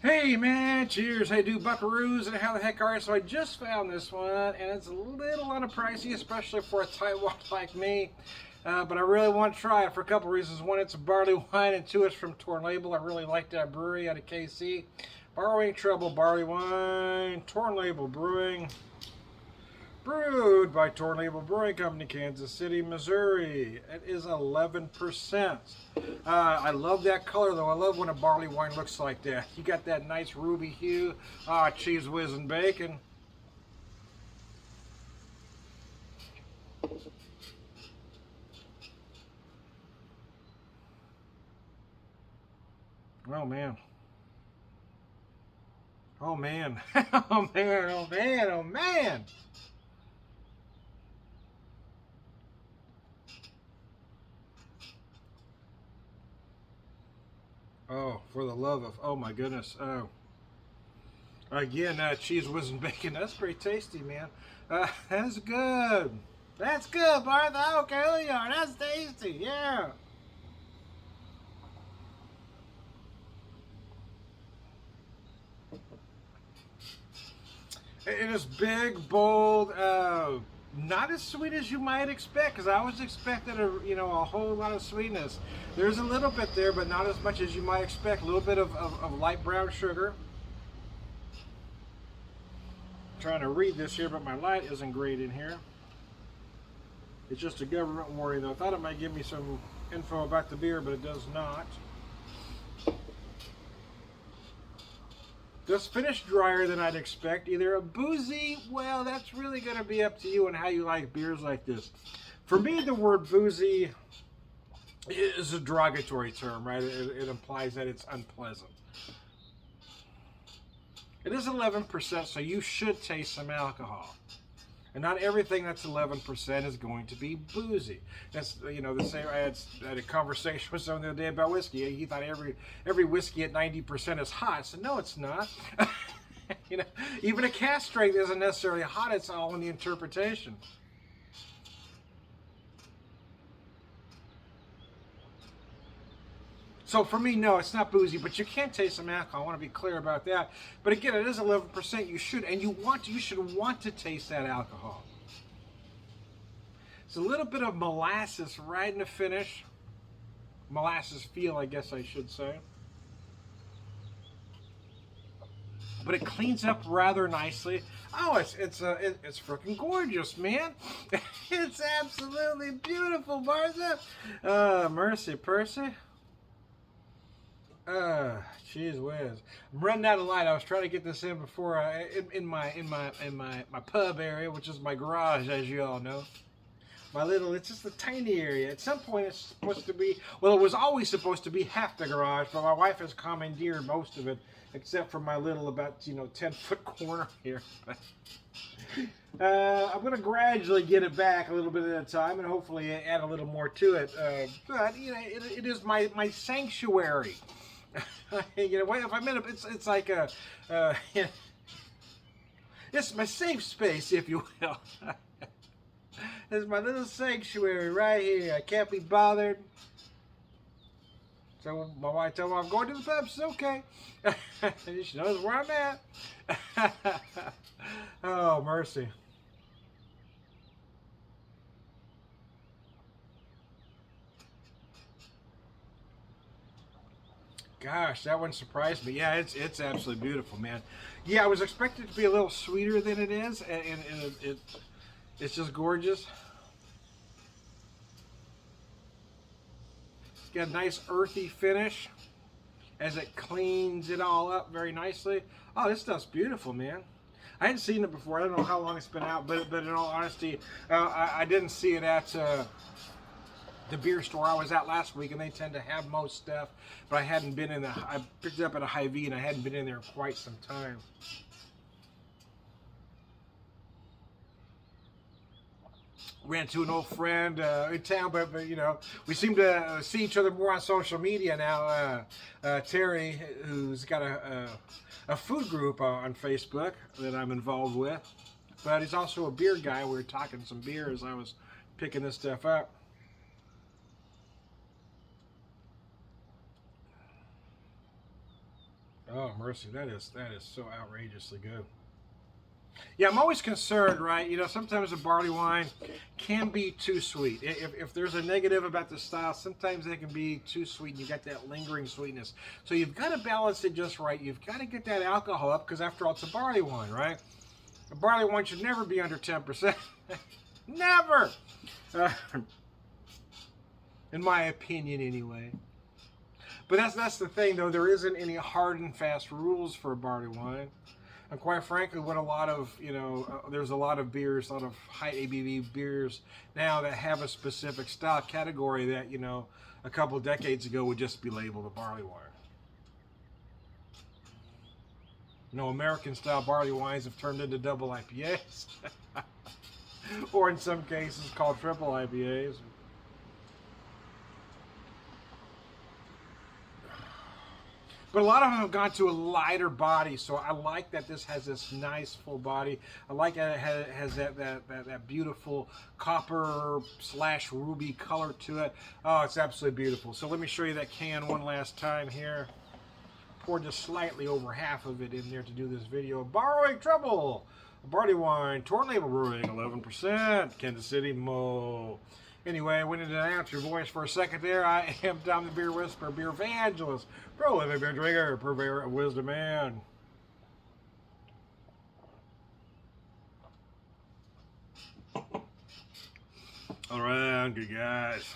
Hey man, cheers. Hey do buckaroos and how the heck are you? So I just found this one and it's a little on the pricey, especially for a tightwad like me. But I really want to try it for a couple reasons. One, it's a barley wine, and two, it's from Torn Label. I really like that brewery out of KC. Borrowing Trouble Barley Wine, Torn Label Brewing. Brewed by Torn Label Brewing Company, Kansas City, Missouri. It is 11%. I love that color, though. I love when a barley wine looks like that. You got that nice ruby hue. Cheese whiz and bacon. Oh, man. Oh, man. Oh, man. Oh, man. Oh, man. Oh, for the love of, oh my goodness. Oh, again, cheese whiz and bacon. That's pretty tasty, man. That's good. That's good, Martha. Okay, there you are. That's tasty. Yeah. It is big, bold, not as sweet as you might expect. Because I always expected a whole lot of sweetness. There's a little bit there, but not as much as you might expect. A little bit of light brown sugar. I'm trying to read this here, but my light isn't great in here. It's just a government warning, though. I thought it might give me some info about the beer, but it does not. Does finish drier than I'd expect. Either a boozy, well, that's really going to be up to you and how you like beers like this. For me, the word boozy is a derogatory term, right? It implies that it's unpleasant. It is 11%, so you should taste some alcohol. And not everything that's 11% is going to be boozy. That's the same. I had a conversation with someone the other day about whiskey. He thought every whiskey at 90% is hot. I said no, it's not. Even a cask strength isn't necessarily hot. It's all in the interpretation. So for me, no, it's not boozy, but you can taste some alcohol. I want to be clear about that. But again, it is 11%. You should, and you should want to taste that alcohol. It's a little bit of molasses right in the finish. Molasses feel, I guess I should say. But it cleans up rather nicely. Oh, it's freaking gorgeous, man! It's absolutely beautiful, Martha. Mercy, Percy. Cheese whiz. I'm running out of light. I was trying to get this in before in my pub area, which is my garage, as you all know. It's just a tiny area. At some point, it's supposed to be, well, it was always supposed to be half the garage, but my wife has commandeered most of it, except for my little about 10-foot corner here. I'm going to gradually get it back a little bit at a time, and hopefully add a little more to it. But it is my sanctuary. If I'm in a, it's like a, it's my safe space, if you will. This is my little sanctuary right here. I can't be bothered. So my wife told me I'm going to the pub. She's okay. She knows where I'm at. Oh, mercy. Gosh, that one surprised me. Yeah, it's absolutely beautiful, man. Yeah, I was expecting it to be a little sweeter than it is, and it's just gorgeous. It's got a nice earthy finish as it cleans it all up very nicely. Oh, this stuff's beautiful, man. I hadn't seen it before. I don't know how long it's been out, but in all honesty, I didn't see it at the beer store I was at last week, and they tend to have most stuff. But I hadn't been in the. I picked it up at a Hy-Vee, and I hadn't been in there in quite some time. Ran to an old friend in town, but we seem to see each other more on social media now. Terry, who's got a food group on Facebook that I'm involved with, but he's also a beer guy. We were talking some beer as I was picking this stuff up. Oh, mercy, that is so outrageously good. Yeah, I'm always concerned, right? You know, sometimes a barley wine can be too sweet. If there's a negative about the style, sometimes they can be too sweet and you got that lingering sweetness. So you've got to balance it just right. You've got to get that alcohol up because after all, it's a barley wine, right? A barley wine should never be under 10%. Never! Uh, in my opinion, anyway. But that's the thing, though. There isn't any hard and fast rules for a barley wine. And quite frankly, what a lot of, there's a lot of beers, a lot of high ABV beers now that have a specific style category that, a couple of decades ago would just be labeled a barley wine. American style barley wines have turned into double IPAs. Or in some cases called triple IPAs. But a lot of them have gone to a lighter body, so I like that this has this nice full body. I like that it has that beautiful copper/ruby color to it. Oh, it's absolutely beautiful. So let me show you that can one last time here. Poured just slightly over half of it in there to do this video. Borrowing Trouble, barley wine, Torn Label Brewing, 11%, Kansas City, Mo. Anyway, I went into an announce your voice for a second there. I am Tom the Beer Whisperer, Beer Evangelist, prolific beer drinker, purveyor of wisdom, man. All right, good guys.